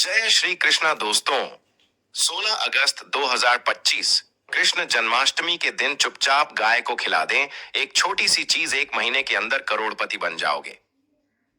जय श्री कृष्णा दोस्तों। 16 अगस्त 2025 कृष्ण जन्माष्टमी के दिन चुपचाप गाय को खिला दें। एक छोटी सी चीज 1 महीने के अंदर करोड़पति बन जाओगे।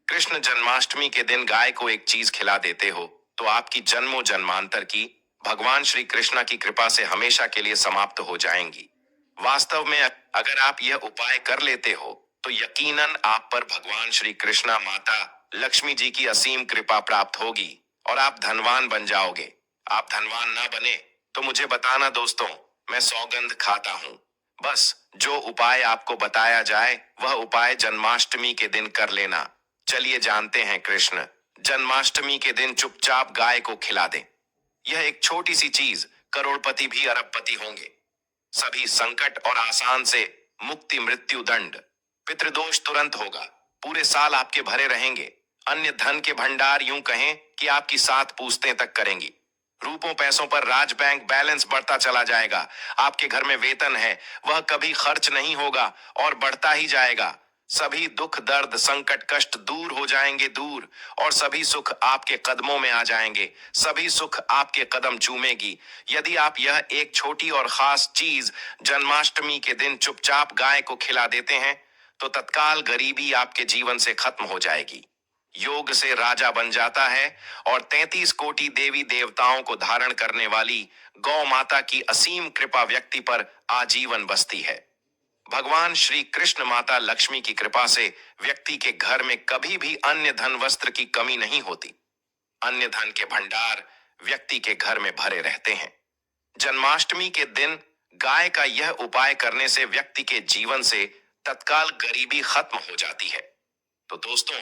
कृष्ण जन्माष्टमी के दिन गाय को एक चीज खिला देते हो तो आपकी जन्मों जन्मांतर की भगवान श्री कृष्णा की कृपा से हमेशा के लिए समाप्त हो जाएंगी। वास्तव में अगर आप यह उपाय कर लेते हो तो यकीनन आप पर भगवान श्री कृष्णा माता लक्ष्मी जी की असीम कृपा प्राप्त होगी और आप धनवान बन जाओगे। आप धनवान ना बने तो मुझे बताना दोस्तों, मैं सौगंध खाता हूँ। बस जो उपाय आपको बताया जाए वह उपाय जन्माष्टमी के दिन कर लेना। चलिए जानते हैं। कृष्ण जन्माष्टमी के दिन चुपचाप गाय को खिला दें। यह एक छोटी सी चीज करोड़पति भी अरबपति होंगे। सभी संकट और आसान से मुक्ति, मृत्यु दंड, पितृदोष तुरंत होगा। पूरे साल आपके भरे रहेंगे। अन्य धन के भंडार यूं कहें कि आपकी 7 पूछतें तक करेंगी। रूपों पैसों पर राज बैंक बैलेंस बढ़ता चला जाएगा। आपके घर में वेतन है वह कभी खर्च नहीं होगा और बढ़ता ही जाएगा। सभी दुख दर्द संकट कष्ट दूर हो जाएंगे दूर, और सभी सुख आपके कदमों में आ जाएंगे। सभी सुख आपके कदम चूमेगी यदि आप यह एक छोटी और खास चीज जन्माष्टमी के दिन चुपचाप गाय को खिला देते हैं तो तत्काल गरीबी आपके जीवन से खत्म हो जाएगी। योग से राजा बन जाता है और 33 कोटि देवी देवताओं को धारण करने वाली गौ माता की असीम कृपा व्यक्ति पर आजीवन बसती है। भगवान श्री कृष्ण माता लक्ष्मी की कृपा से व्यक्ति के घर में कभी भी अन्य धन वस्त्र की कमी नहीं होती। अन्य धन के भंडार व्यक्ति के घर में भरे रहते हैं। जन्माष्टमी के दिन गाय का यह उपाय करने से व्यक्ति के जीवन से तत्काल गरीबी खत्म हो जाती है। तो दोस्तों,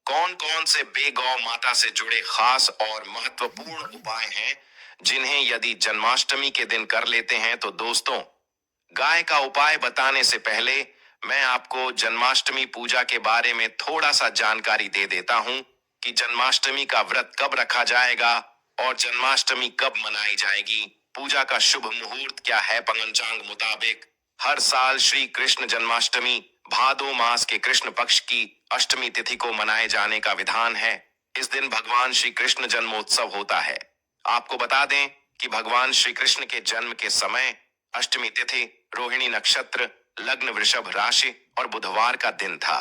कौन कौन से बेगौ माता से जुड़े खास और महत्वपूर्ण उपाय हैं जिन्हें यदि जन्माष्टमी के दिन कर लेते हैं तो दोस्तों, गाय का उपाय बताने से पहले मैं आपको जन्माष्टमी पूजा के बारे में थोड़ा सा जानकारी दे देता हूं कि जन्माष्टमी का व्रत कब रखा जाएगा और जन्माष्टमी कब मनाई जाएगी। पूजा का शुभ मुहूर्त क्या है। पंचांग मुताबिक हर साल श्री कृष्ण जन्माष्टमी भादो मास के कृष्ण पक्ष की अष्टमी तिथि को मनाए जाने का विधान है। इस दिन भगवान श्री कृष्ण जन्मोत्सव होता है। आपको बता दें कि भगवान श्री कृष्ण के जन्म के समय अष्टमी तिथि, रोहिणी नक्षत्र, लग्न वृषभ राशि और बुधवार का दिन था।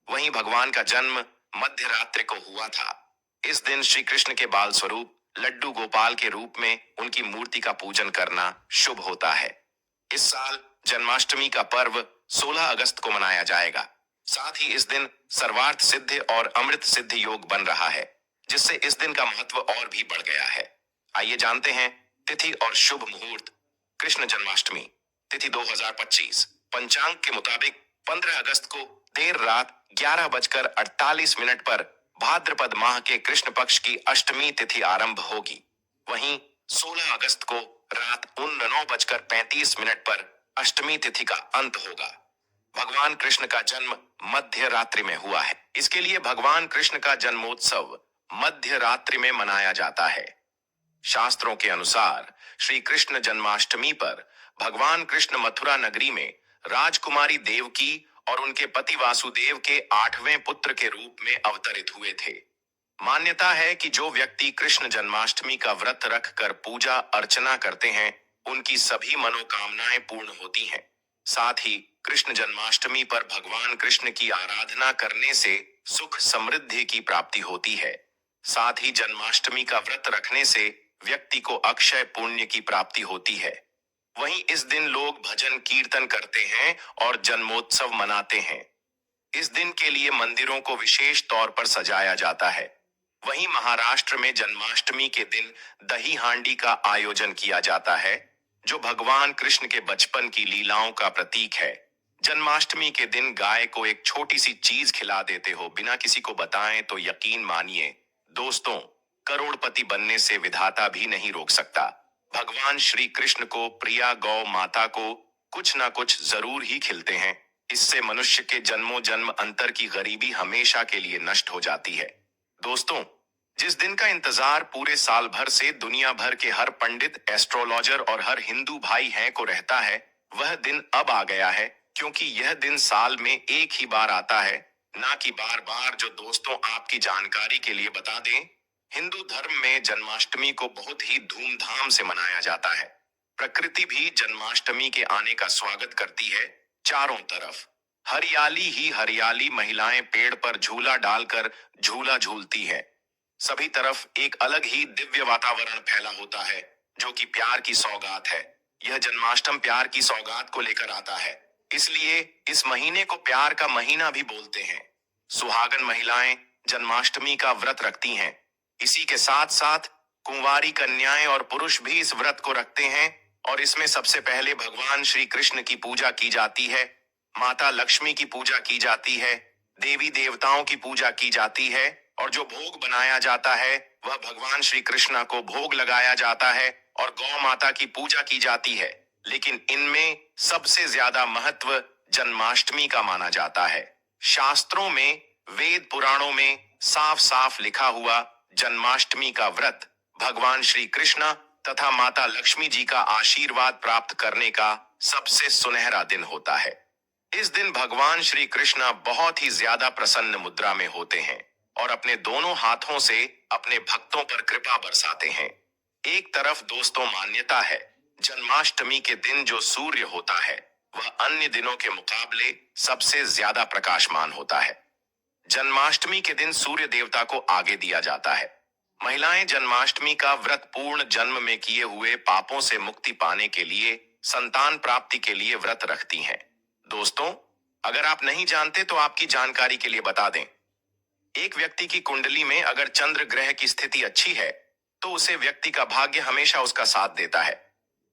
वहीं भगवान का जन्म मध्य रात्रि को हुआ था। इस दिन श्री कृष्ण के बाल स्वरूप लड्डू गोपाल के रूप में उनकी मूर्ति का पूजन करना शुभ होता है। इस साल जन्माष्टमी का पर्व 16 अगस्त को मनाया जाएगा। साथ ही इस दिन सर्वार्थ सिद्ध और अमृत सिद्ध योग बन रहा है, जिससे इस दिन का महत्व और भी बढ़ गया है। आइए जानते हैं तिथि और शुभ मुहूर्त। कृष्ण जन्माष्टमी तिथि 2025 पंचांग के मुताबिक 15 अगस्त को देर रात 11:48 पर भाद्रपद माह के कृष्ण पक्ष की अष्टमी तिथि आरंभ होगी। वहीं 16 अगस्त को रात 9:35 पर अष्टमी तिथि का अंत होगा। भगवान कृष्ण का जन्म मध्य रात्रि में हुआ है। इसके लिए भगवान कृष्ण का जन्मोत्सव मध्य रात्रि में मनाया जाता है। शास्त्रों के अनुसार श्री कृष्ण जन्माष्टमी पर भगवान कृष्ण मथुरा नगरी में राजकुमारी देवकी और उनके पति वासुदेव के 8वें पुत्र के रूप में अवतरित हुए थे। मान्यता है कि जो व्यक्ति कृष्ण जन्माष्टमी का व्रत रख कर पूजा अर्चना करते हैं उनकी सभी मनोकामनाएं पूर्ण होती हैं। साथ ही कृष्ण जन्माष्टमी पर भगवान कृष्ण की आराधना करने से सुख समृद्धि की प्राप्ति होती है। साथ ही जन्माष्टमी का व्रत रखने से व्यक्ति को अक्षय पुण्य की प्राप्ति होती है। वहीं इस दिन लोग भजन कीर्तन करते हैं और जन्मोत्सव मनाते हैं। इस दिन के लिए मंदिरों को विशेष तौर पर सजाया जाता है। वहीं महाराष्ट्र में जन्माष्टमी के दिन दही हांडी का आयोजन किया जाता है, जो भगवान कृष्ण के बचपन की लीलाओं का प्रतीक है। जन्माष्टमी के दिन गाय को एक छोटी सी चीज खिला देते हो बिना किसी को बताएं तो यकीन मानिए दोस्तों, करोड़पति बनने से विधाता भी नहीं रोक सकता। भगवान श्री कृष्ण को प्रिया गौ माता को कुछ ना कुछ जरूर ही खिलते हैं। इससे मनुष्य के जन्मों जन्म अंतर की गरीबी हमेशा के लिए नष्ट हो जाती है। दोस्तों, जिस दिन का इंतजार पूरे साल भर से दुनिया भर के हर पंडित, एस्ट्रोलॉजर और हर हिंदू भाई हैं को रहता है, वह दिन अब आ गया है, क्योंकि यह दिन साल में एक ही बार आता है, ना कि बार बार। जो दोस्तों आपकी जानकारी के लिए बता दें, हिंदू धर्म में जन्माष्टमी को बहुत ही धूमधाम से मनाया जाता है। प्रकृति भी जन्माष्टमी के आने का स्वागत करती है। चारों तरफ हरियाली ही हरियाली, महिलाएं पेड़ पर झूला डालकर झूला झूलती है। सभी तरफ एक अलग ही दिव्य वातावरण फैला होता है, जो कि प्यार की सौगात है। यह जन्माष्टमी प्यार की सौगात को लेकर आता है, इसलिए इस महीने को प्यार का महीना भी बोलते हैं। सुहागन महिलाएं जन्माष्टमी का व्रत रखती हैं। इसी के साथ साथ कुंवारी कन्याएं और पुरुष भी इस व्रत को रखते हैं, और इसमें सबसे पहले भगवान श्री कृष्ण की पूजा की जाती है, माता लक्ष्मी की पूजा की जाती है, देवी देवताओं की पूजा की जाती है, और जो भोग बनाया जाता है वह भगवान श्री कृष्ण को भोग लगाया जाता है, और गौ माता की पूजा की जाती है। लेकिन इनमें सबसे ज्यादा महत्व जन्माष्टमी का माना जाता है। शास्त्रों में, वेद पुराणों में साफ साफ लिखा हुआ जन्माष्टमी का व्रत भगवान श्री कृष्ण तथा माता लक्ष्मी जी का आशीर्वाद प्राप्त करने का सबसे सुनहरा दिन होता है। इस दिन भगवान श्री कृष्ण बहुत ही ज्यादा प्रसन्न मुद्रा में होते हैं और अपने दोनों हाथों से अपने भक्तों पर कृपा बरसाते हैं। एक तरफ दोस्तों मान्यता है, जन्माष्टमी के दिन जो सूर्य होता है वह अन्य दिनों के मुकाबले सबसे ज्यादा प्रकाशमान होता है। जन्माष्टमी के दिन सूर्य देवता को आगे दिया जाता है। महिलाएं जन्माष्टमी का व्रत पूर्ण जन्म में किए हुए पापों से मुक्ति पाने के लिए, संतान प्राप्ति के लिए व्रत रखती हैं। दोस्तों, अगर आप नहीं जानते तो आपकी जानकारी के लिए बता दें, एक व्यक्ति की कुंडली में अगर चंद्र ग्रह की स्थिति अच्छी है तो उसे व्यक्ति का भाग्य हमेशा उसका साथ देता है।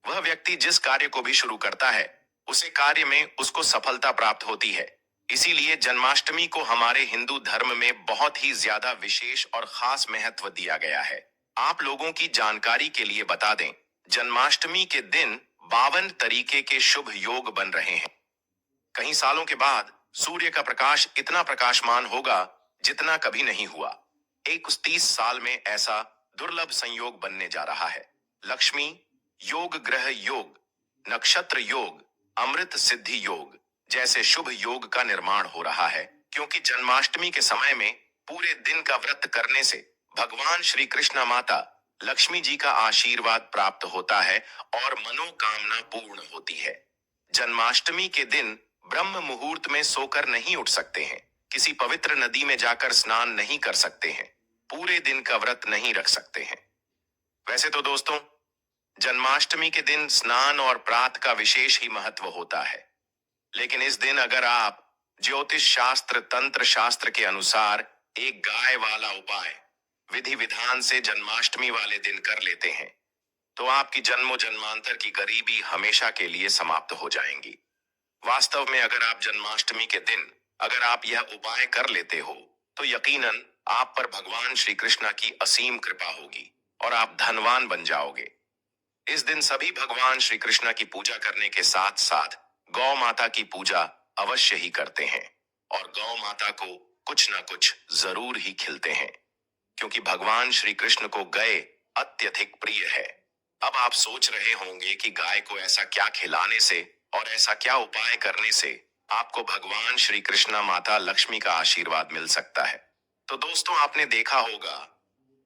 वह व्यक्ति जिस कार्य को भी शुरू करता है उसे कार्य में उसको सफलता प्राप्त होती है। इसीलिए जन्माष्टमी को हमारे हिंदू धर्म में बहुत ही ज्यादा विशेष और खास महत्व दिया गया है। आप लोगों की जानकारी के लिए बता दें, जन्माष्टमी के दिन 52 तरीके के शुभ योग बन रहे हैं। कई सालों के बाद सूर्य का प्रकाश इतना प्रकाशमान होगा जितना कभी नहीं हुआ। 31 साल में ऐसा दुर्लभ संयोग बनने जा रहा है। लक्ष्मी योग, ग्रह योग, नक्षत्र योग, अमृत सिद्धि योग जैसे शुभ योग का निर्माण हो रहा है, क्योंकि जन्माष्टमी के समय में पूरे दिन का व्रत करने से भगवान श्री कृष्ण माता लक्ष्मी जी का आशीर्वाद प्राप्त होता है और मनोकामना पूर्ण होती है। जन्माष्टमी के दिन ब्रह्म मुहूर्त में सोकर नहीं उठ सकते हैं, किसी पवित्र नदी में जाकर स्नान नहीं कर सकते हैं, पूरे दिन का व्रत नहीं रख सकते हैं। वैसे तो दोस्तों, जन्माष्टमी के दिन स्नान और प्रात का विशेष ही महत्व होता है, लेकिन इस दिन अगर आप ज्योतिष शास्त्र, तंत्र शास्त्र के अनुसार एक गाय वाला उपाय विधि विधान से जन्माष्टमी वाले दिन कर लेते हैं तो आपकी जन्मों जन्मांतर की गरीबी हमेशा के लिए समाप्त हो जाएंगी। वास्तव में अगर आप जन्माष्टमी के दिन अगर आप यह उपाय कर लेते हो तो यकीनन आप पर भगवान श्री कृष्ण की असीम कृपा होगी और आप धनवान बन जाओगे। इस दिन सभी भगवान श्री कृष्ण की पूजा करने के साथ साथ गौ माता की पूजा अवश्य ही करते हैं, और गौ माता को कुछ ना कुछ जरूर ही खिलते हैं, क्योंकि भगवान श्री कृष्ण को गाय अत्यधिक प्रिय है। अब आप सोच रहे होंगे कि गाय को ऐसा क्या खिलाने से और ऐसा क्या उपाय करने से आपको भगवान श्री कृष्ण माता लक्ष्मी का आशीर्वाद मिल सकता है। तो दोस्तों, आपने देखा होगा,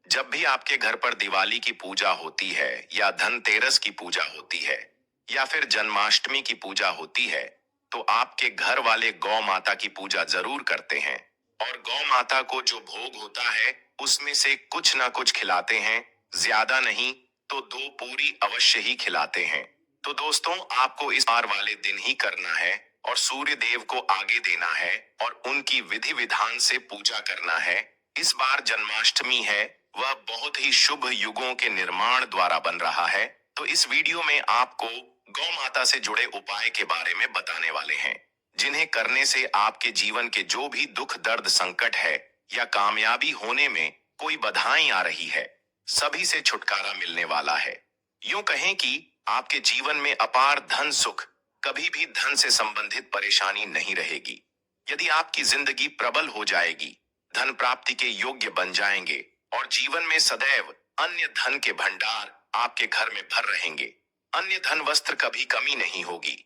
जब भी आपके घर पर दिवाली की पूजा होती है या धनतेरस की पूजा होती है या फिर जन्माष्टमी की पूजा होती है तो आपके घर वाले गौ माता की पूजा जरूर करते हैं, और गौ माता को जो भोग होता है उसमें से कुछ ना कुछ खिलाते हैं, ज्यादा नहीं तो 2 पूरी अवश्य ही खिलाते हैं। तो दोस्तों, आपको इस बार वाले दिन ही करना है और सूर्य देव को आगे देना है और उनकी विधि विधान से पूजा करना है। इस बार जन्माष्टमी है वह बहुत ही शुभ युगों के निर्माण द्वारा बन रहा है, तो इस वीडियो में आपको गौ माता से जुड़े उपाय के बारे में बताने वाले हैं, जिन्हें करने से आपके जीवन के जो भी दुख, दर्द, संकट है या कामयाबी होने में कोई बाधाएं आ रही है, सभी से छुटकारा मिलने वाला है। यूं कहें कि आपके जीवन में अपार धन सुख, कभी भी धन से संबंधित परेशानी नहीं रहेगी। यदि आपकी जिंदगी प्रबल हो जाएगी, धन प्राप्ति के योग्य बन जाएंगे और जीवन में सदैव अन्य धन के भंडार आपके घर में भर रहेंगे। अन्य धन वस्त्र कभी कमी नहीं होगी।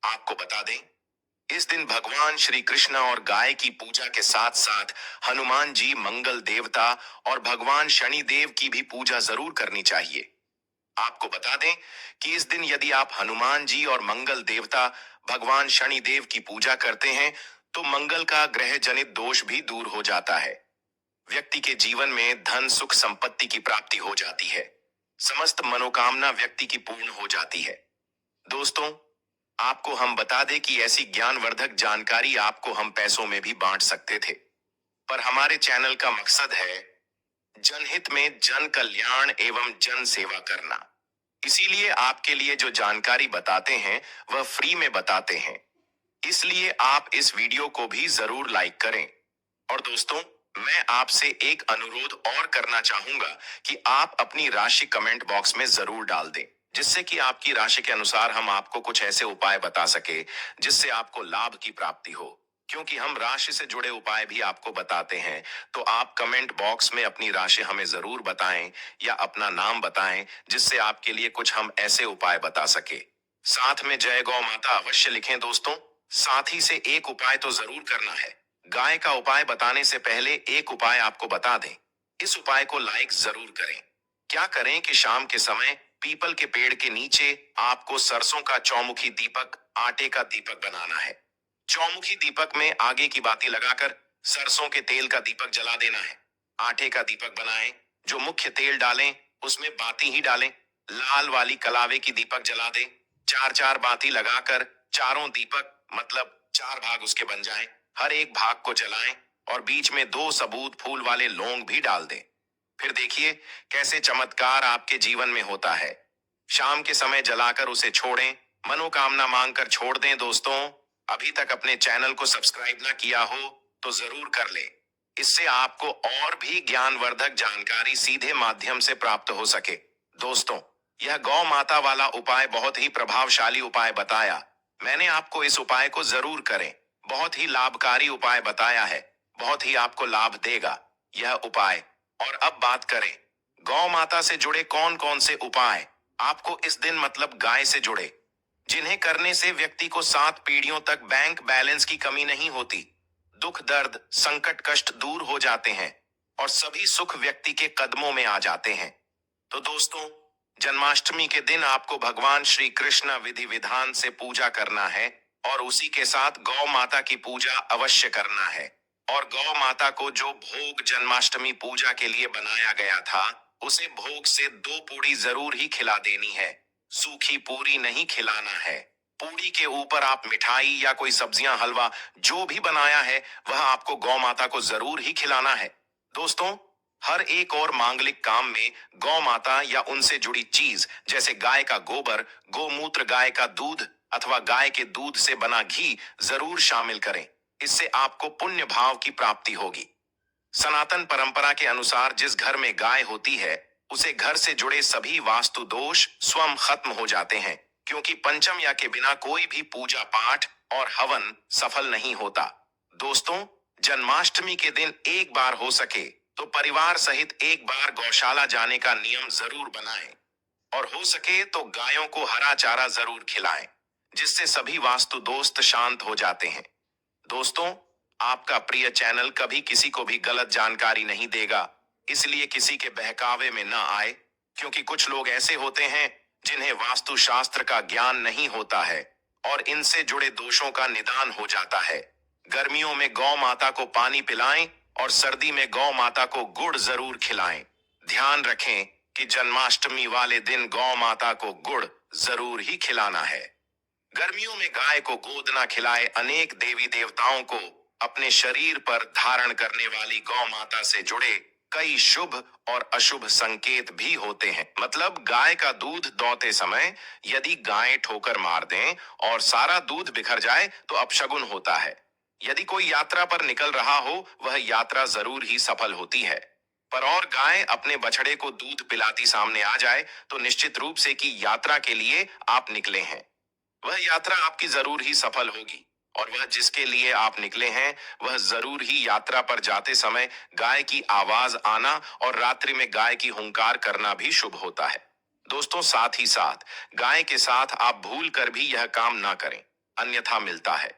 आपको बता दें, इस दिन भगवान श्री कृष्ण और गाय की पूजा के साथ साथ हनुमान जी, मंगल देवता और भगवान शनि देव की भी पूजा जरूर करनी चाहिए। आपको बता दें कि इस दिन यदि आप हनुमान जी और मंगल देवता भगवान शनि देव की पूजा करते हैं तो मंगल का ग्रह जनित दोष भी दूर हो जाता है। व्यक्ति के जीवन में धन, सुख, संपत्ति की प्राप्ति हो जाती है। समस्त मनोकामना व्यक्ति की पूर्ण हो जाती है। दोस्तों, आपको हम बता दें कि ऐसी ज्ञानवर्धक जानकारी आपको हम पैसों में भी बांट सकते थे, पर हमारे चैनल का मकसद है जनहित में जन कल्याण एवं जन सेवा करना। इसीलिए आपके लिए जो जानकारी बताते हैं वह फ्री में बताते हैं। इसलिए आप इस वीडियो को भी जरूर लाइक करें। और दोस्तों, मैं आपसे एक अनुरोध और करना चाहूंगा कि आप अपनी राशि कमेंट बॉक्स में जरूर डाल दें, जिससे कि आपकी राशि के अनुसार हम आपको कुछ ऐसे उपाय बता सके जिससे आपको लाभ की प्राप्ति हो। क्योंकि हम राशि से जुड़े उपाय भी आपको बताते हैं, तो आप कमेंट बॉक्स में अपनी राशि हमें जरूर बताएं या अपना नाम बताएं, जिससे आपके लिए कुछ हम ऐसे उपाय बता सके। साथ में जय गौ माता अवश्य लिखें दोस्तों। साथ ही से एक उपाय तो जरूर करना है। गाय का उपाय बताने से पहले एक उपाय आपको बता दें। इस उपाय को लाइक जरूर करें। क्या करें कि शाम के समय पीपल के पेड़ के नीचे आपको सरसों का चौमुखी दीपक, आटे का दीपक बनाना है। चौमुखी दीपक में आगे की बाती लगाकर सरसों के तेल का दीपक जला देना है। आटे का दीपक बनाएं, जो मुख्य तेल डालें उसमें बाती ही डालें। लाल वाली कलावे की दीपक जला दें। चार चार बाती लगाकर चारों दीपक मतलब चार भाग उसके बन जाएं। हर एक भाग को जलाएं और बीच में 2 सबूत फूल वाले लौंग भी डाल दें। फिर देखिए कैसे चमत्कार आपके जीवन में होता है। शाम के समय जलाकर उसे छोड़ें, मनोकामना मांगकर छोड़ दें। दोस्तों, अभी तक अपने चैनल को सब्सक्राइब ना किया हो तो जरूर कर ले। इससे आपको और भी ज्ञानवर्धक जानकारी सीधे माध्यम से प्राप्त हो सके। दोस्तों, यह गौ माता वाला उपाय बहुत ही प्रभावशाली उपाय बताया। मैंने आपको इस उपाय को जरूर करें। बहुत ही लाभकारी उपाय बताया है। बहुत ही आपको लाभ देगा यह उपाय। और अब बात करें गौ माता से जुड़े कौन कौन से उपाय आपको इस दिन मतलब गाय से जुड़े, जिन्हें करने से व्यक्ति को 7 पीढ़ियों तक बैंक बैलेंस की कमी नहीं होती। दुख, दर्द, संकट, कष्ट दूर हो जाते हैं और सभी सुख व्यक्ति के कदमों में आ जाते हैं। तो दोस्तों, जन्माष्टमी के दिन आपको भगवान श्री कृष्ण विधि विधान से पूजा करना है और उसी के साथ गौ माता की पूजा अवश्य करना है। और गौ माता को जो भोग जन्माष्टमी पूजा के लिए बनाया गया था, उसे भोग से 2 पूड़ी जरूर ही खिला देनी है। सूखी पूरी नहीं खिलाना है। पूरी के ऊपर आप मिठाई या कोई सब्जियां, हलवा जो भी बनाया है वह आपको गौ माता को जरूर ही खिलाना है। दोस्तों, हर एक और मांगलिक काम में गौ माता या उनसे जुड़ी चीज जैसे गाय का गोबर, गोमूत्र, गाय का दूध अथवा गाय के दूध से बना घी जरूर शामिल करें। इससे आपको पुण्य भाव की प्राप्ति होगी। सनातन परंपरा के अनुसार जिस घर में गाय होती है उसे घर से जुड़े सभी वास्तु दोष स्वयं खत्म हो जाते हैं, क्योंकि पंचम या के बिना कोई भी पूजा पाठ और हवन सफल नहीं होता। दोस्तों, जन्माष्टमी के दिन एक बार हो सके तो परिवार सहित एक बार गौशाला जाने का नियम जरूर बनाएं और हो सके तो गायों को हरा चारा जरूर खिलाएं, जिससे सभी वास्तु दोस्त शांत हो जाते हैं। दोस्तों, आपका प्रिय चैनल कभी किसी को भी गलत जानकारी नहीं देगा, इसलिए किसी के बहकावे में ना आए, क्योंकि कुछ लोग ऐसे होते हैं जिन्हें वास्तु शास्त्र का ज्ञान नहीं होता है और इनसे जुड़े दोषों का निदान हो जाता है। गर्मियों में गौ माता को पानी पिलाएं और सर्दी में गौ माता को गुड़ जरूर खिलाएं। ध्यान रखें कि जन्माष्टमी वाले दिन गौ माता को गुड़ जरूर ही खिलाना है। गर्मियों में गाय को गोद ना खिलाए। अनेक देवी देवताओं को अपने शरीर पर धारण करने वाली गौ माता से जुड़े कई शुभ और अशुभ संकेत भी होते हैं। मतलब गाय का दूध दोहते समय यदि गाय ठोकर मार दें और सारा दूध बिखर जाए तो अपशगुन होता है। यदि कोई यात्रा पर निकल रहा हो वह यात्रा जरूर ही सफल होती है। पर और गाय अपने बछड़े को दूध पिलाती सामने आ जाए तो निश्चित रूप से कि यात्रा के लिए आप निकले हैं, वह यात्रा आपकी जरूर ही सफल होगी। और वह जिसके लिए आप निकले हैं वह जरूर ही यात्रा पर जाते समय गाय की आवाज आना और रात्रि में गाय की हुंकार करना भी शुभ होता है। दोस्तों, साथ ही साथ गाय के साथ आप भूल कर भी यह काम ना करें, अन्यथा मिलता है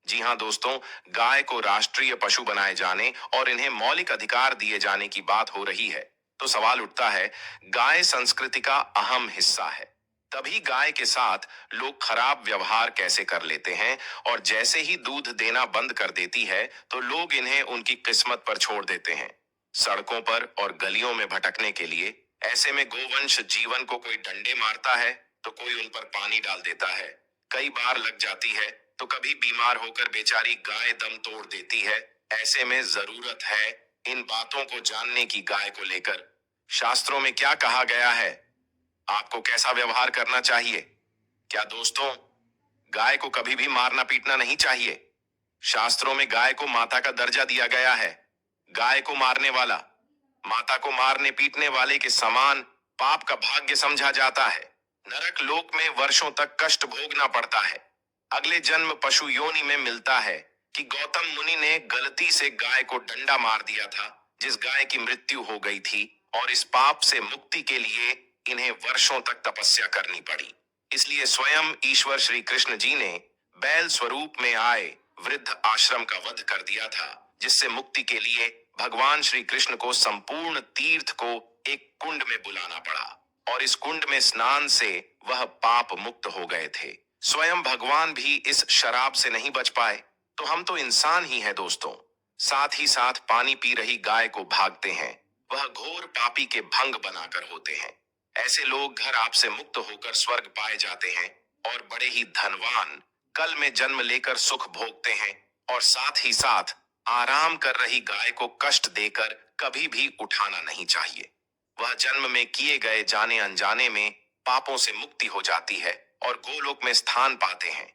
जी हाँ दोस्तों, गाय को राष्ट्रीय पशु बनाए जाने और इन्हें मौलिक अधिकार दिए जाने की बात हो रही है, तो सवाल उठता है, गाय संस्कृति का अहम हिस्सा है, तभी गाय के साथ लोग खराब व्यवहार कैसे कर लेते हैं, और जैसे ही दूध देना बंद कर देती है तो लोग इन्हें उनकी किस्मत पर छोड़ देते हैं, सड़कों पर और गलियों में भटकने के लिए। ऐसे में गोवंश जीवन को कोई डंडे मारता है तो कोई उन पर पानी डाल देता है, कई बार लग जाती है तो कभी बीमार होकर बेचारी गाय दम तोड़ देती है। ऐसे में जरूरत है इन बातों को जानने की। गाय को लेकर शास्त्रों में क्या कहा गया है, आपको कैसा व्यवहार करना चाहिए? क्या दोस्तों, गाय को कभी भी मारना पीटना नहीं चाहिए। शास्त्रों में गाय को माता का दर्जा दिया गया है। गाय को मारने वाला माता को मारने पीटने वाले के समान पाप का भाग्य समझा जाता है। नरक लोक में वर्षों तक कष्ट भोगना पड़ता है। अगले जन्म पशु योनि में मिलता है कि गौतम मुनि ने गलती से गाय को डंडा मार दिया था, जिस गाय की मृत्यु हो गई थी, और इस पाप से मुक्ति के लिए इन्हें वर्षों तक तपस्या करनी पड़ी। इसलिए स्वयं ईश्वर श्री कृष्ण जी ने बैल स्वरूप में आए वृद्ध आश्रम का वध कर दिया था, जिससे मुक्ति के लिए भगवान श्री कृष्ण को संपूर्ण तीर्थ को एक कुंड में बुलाना पड़ा, और इस कुंड में स्नान से वह पाप मुक्त हो गए थे। स्वयं भगवान भी इस शराब से नहीं बच पाए, तो हम तो इंसान ही हैं दोस्तों। साथ ही साथ पानी पी रही गाय को भागते हैं, वह घोर पापी के भंग बनाकर होते हैं। ऐसे लोग घर आपसे मुक्त होकर स्वर्ग पाए जाते हैं और बड़े ही धनवान कल में जन्म लेकर सुख भोगते हैं, और साथ ही साथ आराम कर रही गाय को कष्ट देकर कभी भी उठाना नहीं चाहिए। वह जन्म में किए गए जाने अनजाने में पापों से मुक्ति हो जाती है और गोलोक में स्थान पाते हैं।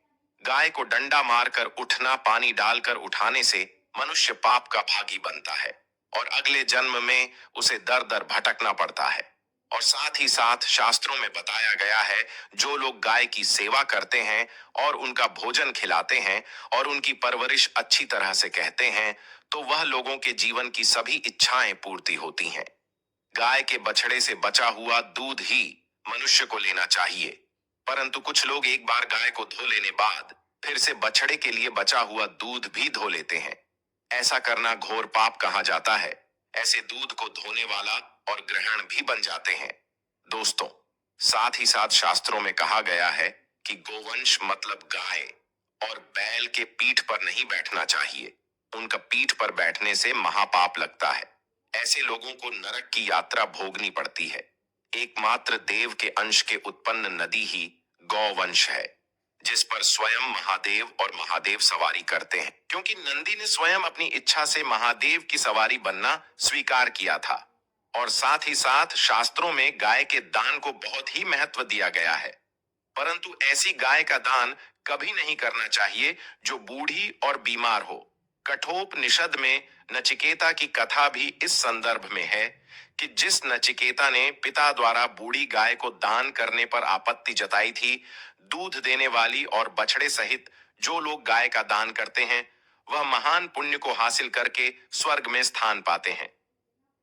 गाय को डंडा मारकर उठना, पानी डालकर उठाने से मनुष्य पाप का भागी बनता है और अगले जन्म में उसे दर दर भटकना पड़ता है। और साथ ही साथ शास्त्रों में बताया गया है, जो लोग गाय की सेवा करते हैं और उनका भोजन खिलाते हैं और उनकी परवरिश अच्छी तरह से कहते हैं, तो वह लोगों के जीवन की सभी इच्छाएं पूर्ति होती हैं। गाय के बछड़े से बचा हुआ दूध ही मनुष्य को लेना चाहिए, परंतु कुछ लोग एक बार गाय को धो लेने बाद फिर से बछड़े के लिए बचा हुआ दूध भी धो लेते हैं। ऐसा करना घोर पाप कहा जाता है। ऐसे दूध को धोने वाला और ग्रहण भी बन जाते हैं। दोस्तों, साथ ही साथ शास्त्रों में कहा गया है कि गोवंश मतलब गाय और बैल के पीठ पर नहीं बैठना चाहिए। उनका पीठ पर बैठने से महापाप लगता है। ऐसे लोगों को नरक की यात्रा भोगनी पड़ती है। एकमात्र देव के अंश के उत्पन्न नदी ही गौवंश है, जिस पर स्वयं महादेव और महादेव सवारी करते हैं, क्योंकि नंदी ने स्वयं अपनी इच्छा से महादेव की सवारी बनना स्वीकार किया था। और साथ ही साथ शास्त्रों में गाय के दान को बहुत ही महत्व दिया गया है, परंतु ऐसी गाय का दान कभी नहीं करना चाहिए जो बूढ़ी और बीमार हो। कठोपनिषद में नचिकेता की कथा भी इस संदर्भ में है कि जिस नचिकेता ने पिता द्वारा बूढ़ी गाय को दान करने पर आपत्ति जताई थी, दूध देने वाली और बछड़े सहित जो लोग गाय का दान करते हैं, वह महान पुण्य को हासिल करके स्वर्ग में स्थान पाते हैं।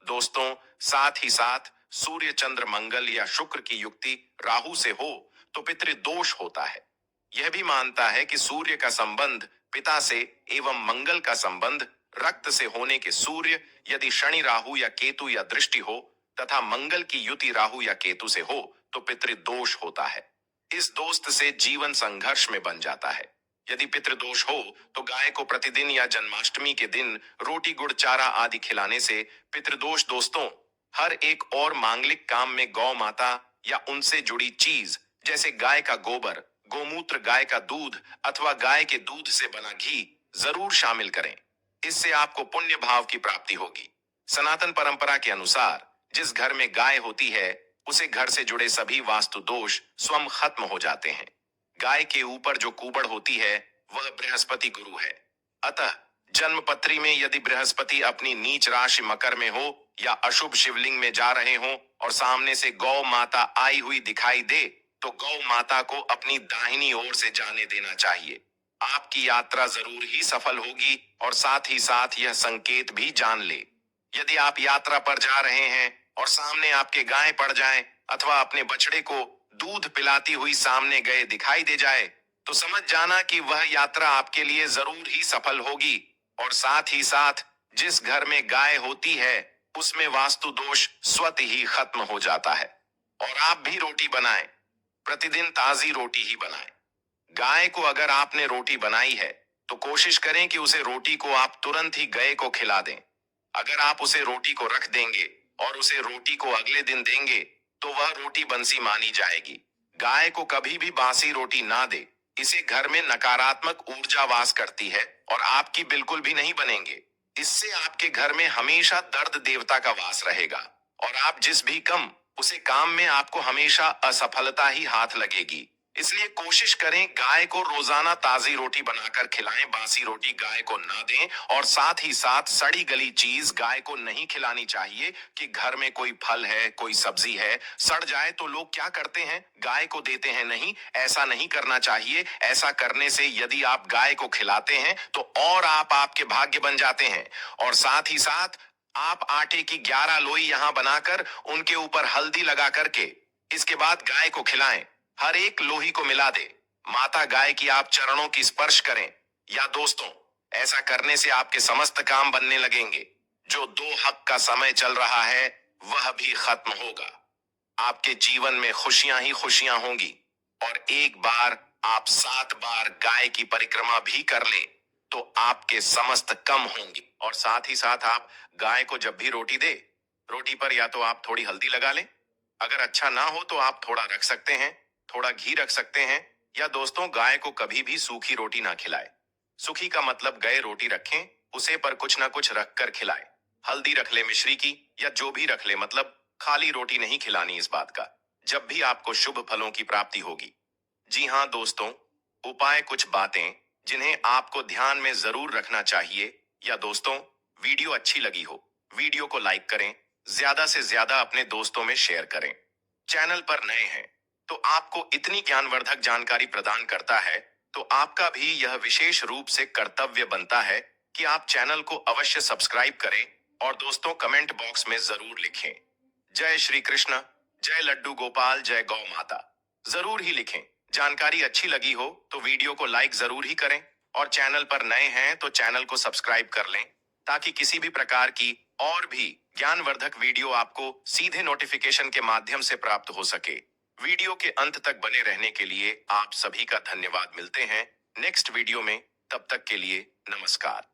दोस्तों, साथ ही साथ सूर्य चंद्र मंगल या शुक्र की युक्ति राहु से हो तो पितृदोष होता है। यह भी मानता है कि सूर्य का संबंध पिता से एवं मंगल का संबंध रक्त से होने के सूर्य यदि शनि राहु या केतु या दृष्टि हो तथा मंगल की युति राहु या केतु से हो तो पितृदोष होता है। इस दोस्त से जीवन संघर्ष में बन जाता है। यदि पितृदोष हो तो गाय को प्रतिदिन या जन्माष्टमी के दिन रोटी गुड़ चारा आदि खिलाने से पितृदोष दोस्तों, हर एक और मांगलिक काम में गौ माता या उनसे जुड़ी चीज जैसे गाय का गोबर, गोमूत्र, गाय का दूध अथवा गाय के दूध से बना घी जरूर शामिल करें। इससे आपको पुण्य भाव की प्राप्ति होगी। सनातन परंपरा के अनुसार जिस घर में गाय होती है उसे घर से जुड़े सभी वास्तु दोष स्वयं खत्म हो जाते हैं। गाय के ऊपर जो कुबड़ होती है वह बृहस्पति गुरु है। अतः जन्मपत्री में यदि बृहस्पति अपनी नीच राशि मकर में हो या अशुभ शिवलिंग में जा रहे हो और सामने से गौ माता आई हुई दिखाई दे तो गौ माता को अपनी दाहिनी ओर से जाने देना चाहिए। आपकी यात्रा जरूर ही सफल होगी। और साथ ही साथ यह संकेत भी जान ले, यदि आप यात्रा पर जा रहे हैं और सामने आपके गाय पड़ जाए अथवा अपने बछड़े को दूध पिलाती हुई सामने गए दिखाई दे जाए तो समझ जाना कि वह यात्रा आपके लिए जरूर ही सफल होगी। और साथ ही साथ जिस घर में गाय होती है उसमें वास्तु दोष स्वतः ही खत्म हो जाता है। और आप भी रोटी बनाएं, प्रतिदिन ताजी रोटी ही बनाएं। गाय को अगर आपने रोटी बनाई है तो कोशिश करें कि उसे रोटी को आप तुरंत ही गाय को खिला दें। अगर आप उसे रोटी को रख देंगे और उसे रोटी को अगले दिन देंगे तो वह रोटी बंसी मानी जाएगी। गाय को कभी भी बासी रोटी ना दे। इसे घर में नकारात्मक ऊर्जा वास करती है और आपकी बिल्कुल भी नहीं बनेंगे। इससे आपके घर में हमेशा दर्द देवता का वास रहेगा और आप जिस भी कम उसे काम में आपको हमेशा असफलता ही हाथ लगेगी। इसलिए कोशिश करें गाय को रोजाना ताजी रोटी बनाकर खिलाएं, बासी रोटी गाय को ना दें। और साथ ही साथ सड़ी गली चीज गाय को नहीं खिलानी चाहिए कि घर में कोई फल है, कोई सब्जी है, सड़ जाए तो लोग क्या करते हैं, गाय को देते हैं। नहीं, ऐसा नहीं करना चाहिए। ऐसा करने से यदि आप गाय को खिलाते हैं तो और आप आपके भाग्य बन जाते हैं। और साथ ही साथ आप आटे की 11 लोई यहां बनाकर उनके ऊपर हल्दी लगा करके इसके बाद गाय को खिलाएं। हर एक लोही को मिला दे, माता गाय की आप चरणों की स्पर्श करें। या दोस्तों, ऐसा करने से आपके समस्त काम बनने लगेंगे। जो दो हक का समय चल रहा है वह भी खत्म होगा। आपके जीवन में खुशियां ही खुशियां होंगी। और एक बार आप 7 बार गाय की परिक्रमा भी कर लें तो आपके समस्त कम होंगे। और साथ ही साथ आप गाय को जब भी रोटी दे, रोटी पर या तो आप थोड़ी हल्दी लगा लें। अगर अच्छा ना हो तो आप थोड़ा रख सकते हैं, थोड़ा घी रख सकते हैं। या दोस्तों, गाय को कभी भी सूखी रोटी ना खिलाए। सूखी का मतलब गए रोटी रखें, उसे पर कुछ ना कुछ रख कर खिलाए। हल्दी रख ले मिश्री की या जो भी रख ले, मतलब खाली रोटी नहीं खिलानी। इस बात का जब भी आपको शुभ फलों की प्राप्ति होगी। जी हाँ दोस्तों, उपाय कुछ बातें जिन्हें आपको ध्यान में जरूर रखना चाहिए। या दोस्तों, वीडियो अच्छी लगी हो, वीडियो को लाइक करें, ज्यादा से ज्यादा अपने दोस्तों में शेयर करें। चैनल पर नए हैं तो आपको इतनी ज्ञानवर्धक जानकारी प्रदान करता है तो आपका भी यह विशेष रूप से कर्तव्य बनता है कि आप चैनल को अवश्य सब्सक्राइब करें। और दोस्तों, कमेंट बॉक्स में जरूर लिखें, जय श्री कृष्ण, जय लड्डू गोपाल, जय गौ माता। जरूर ही लिखें। जानकारी अच्छी लगी हो तो वीडियो को लाइक जरूर ही करें। और चैनल पर नए हैं तो चैनल को सब्सक्राइब कर लें ताकि किसी भी प्रकार की और भी ज्ञानवर्धक वीडियो आपको सीधे नोटिफिकेशन के माध्यम से प्राप्त हो सके। वीडियो के अंत तक बने रहने के लिए आप सभी का धन्यवाद। मिलते हैं नेक्स्ट वीडियो में, तब तक के लिए नमस्कार।